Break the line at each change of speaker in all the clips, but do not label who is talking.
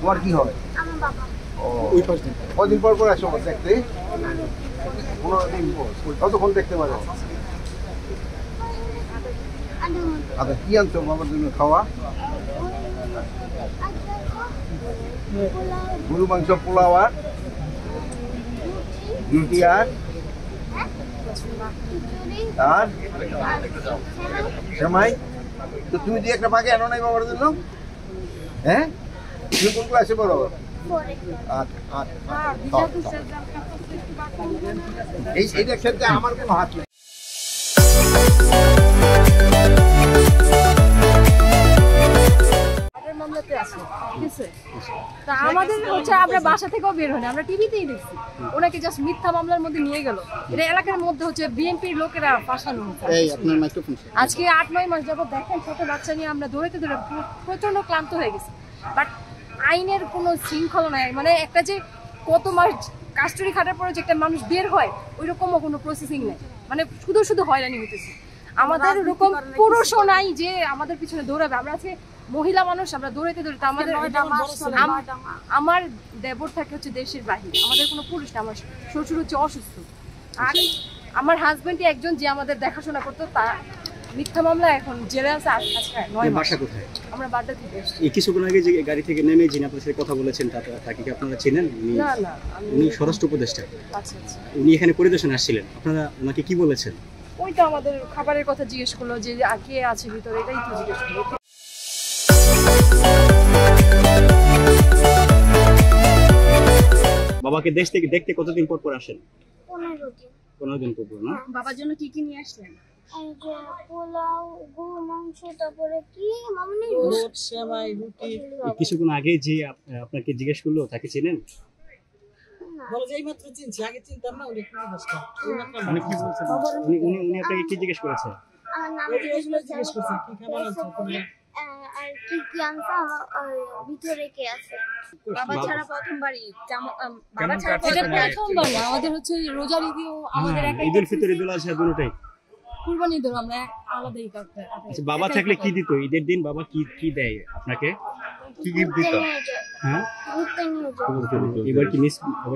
তোমার কি হয়?
আমার বাবা।
ও ওই পাশ দিন কদিন পর পর আসো দেখতে? 15 দিন পর। কতক্ষণ দেখতে পারো? আচ্ছা কি আনছো বাবার জন্য খাওয়া? গরু মাংস, পোলাও আর রুটি আর সেমাই। তো তুমি দিয়ে একটা বাকি আনো নাই বাবার জন্য? হ্যাঁ তুমি কোন ক্লাসে পড়ো? এইটার সাথে আমার কোনো হাত নেই।
আমাদের হচ্ছে আমরা বাসা থেকেও বের হই, আমরা টিভিতেই দেখছি ওনাকে জাস্ট মিথ্যা মামলার মধ্যে নিয়ে গেল। এটা এলাকার মধ্যে হচ্ছে বিএনপির লোকেরা ফাঁসানো হচ্ছে। আজকে 8-9 মাস যাবত দেখেন ছোট বাচ্চা নিয়ে আমরা দৌড়াতে দৌড়ে প্রচন্ড ক্লান্ত হয়ে গেছি। বাট আইনের কোনো শৃঙ্খলা নাই, মানে একটা যে কত মাস কাস্টডি খাটার পরে যে একটা মানুষ বের হয় ওই রকমও কোনো প্রসেসিং নেই, মানে শুধু শুধু হয়রানি হইতেছে। আমাদের ওরকম পুরুষও নাই যে আমাদের পিছনে দৌড়াবে। আমরা আজকে মহিলা মানুষ, আমরা দৌড়াইতে দৌড়াইতে আমাদের আমার দেবর থাকে হচ্ছে দেশের বাহিরে, আমাদের কোনো পুরুষ না, আমার শ্বশুর হচ্ছে অসুস্থ, আর আমার হাজবেন্ডই একজন যে আমাদের দেখাশোনা করতো, তা মিথ্যা মামলা এখন জেলে আছে। আজকে 9 মাস।
কোথায়?
আমরা বাড্ডা থেকে এসেছি।
এই কিছুক্ষণ আগে যে গাড়ি থেকে নেমে যিনি আপনার সাথে কথা বলেছেন তাকে কি আপনারা চেনেন?
না না,
উনি স্বরাষ্ট্র উপদেষ্টা।
আচ্ছা আচ্ছা।
উনি এখানে পরিদর্শনে আসছিলেন, আপনারা ওনাকে কি বলেছেন?
ওই তো আমাদের খাবারের কথা জিজ্ঞেস করলো, যে কে আছে ভিতরে, এটাই তো জিজ্ঞেস করলো।
বাবাকে দেশ থেকে দেখতে কতদিন পর পর আসেন?
15
দিন পর পর। না
বাবার জন্য কি কি নিয়ে আসলেন?
এই যে পোলাও, গরু মাংস, তারপরে কি মামনি
সেমাই, রুটি।
কিছুক্ষণ আগে যে আপনাকে জিজ্ঞেস করলো তাকে চেনেন?
বলে যে এইমাত্র চিনছি, আগে চিনতাম না। উনি কি বলছেন?
উনি আপনাকে কি জিজ্ঞেস করেছে?
আমার নাম জিজ্ঞেস করছে, কি খাবার আছে আর কি কি আনছো, আমার ভিতরে কে আছে।
বাবা ছাড়া প্রথমবারই, বাবা ছাড়া প্রথমবার না, আমাদের হচ্ছে রোজার ঈদেও আমাদের একাই,
ঈদুল ফিতর, ঈদুল আজহা দুটোই,
কুরবানি ঈদেও আমরা আলাদাই কাটতে।
আচ্ছা বাবা থাকলে কি দিত ঈদের দিন? বাবা কি কি দেয় আপনাকে? কি গিফট দিত? হ্যাঁ এবার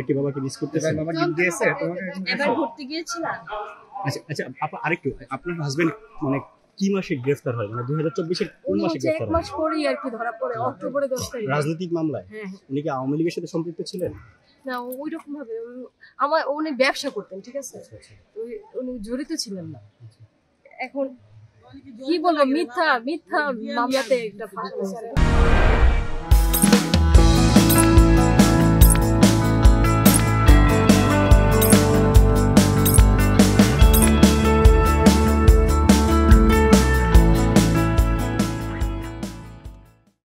কি বাবাকে মিস করতেছেন? বাবা গিফট দিয়েছে তোমাকে?
এবার ঘুরতে গিয়েছিলাম।
আচ্ছা আচ্ছা আপা আরেকটু, আপনার হাজবেন্ড মানে কি মাসে গ্রেফতার হয়? মানে 2024 এর কোন মাসে গ্রেফতার হয়?
1 মাস পরেই আর কি ধরা পড়ে, অক্টোবরে 10 তারিখ।
রাজনৈতিক মামলায়?
হ্যাঁ।
উনি কি আওয়ামী লীগের সাথে সম্পৃক্ত ছিলেন?
না ওই রকম ভাবে, উনি ব্যবসা করতেন, ঠিক আছে, উনি জড়িত ছিলেন না। এখন কি বলবো, মিথ্যা মামলাতে একটা ফাঁসা।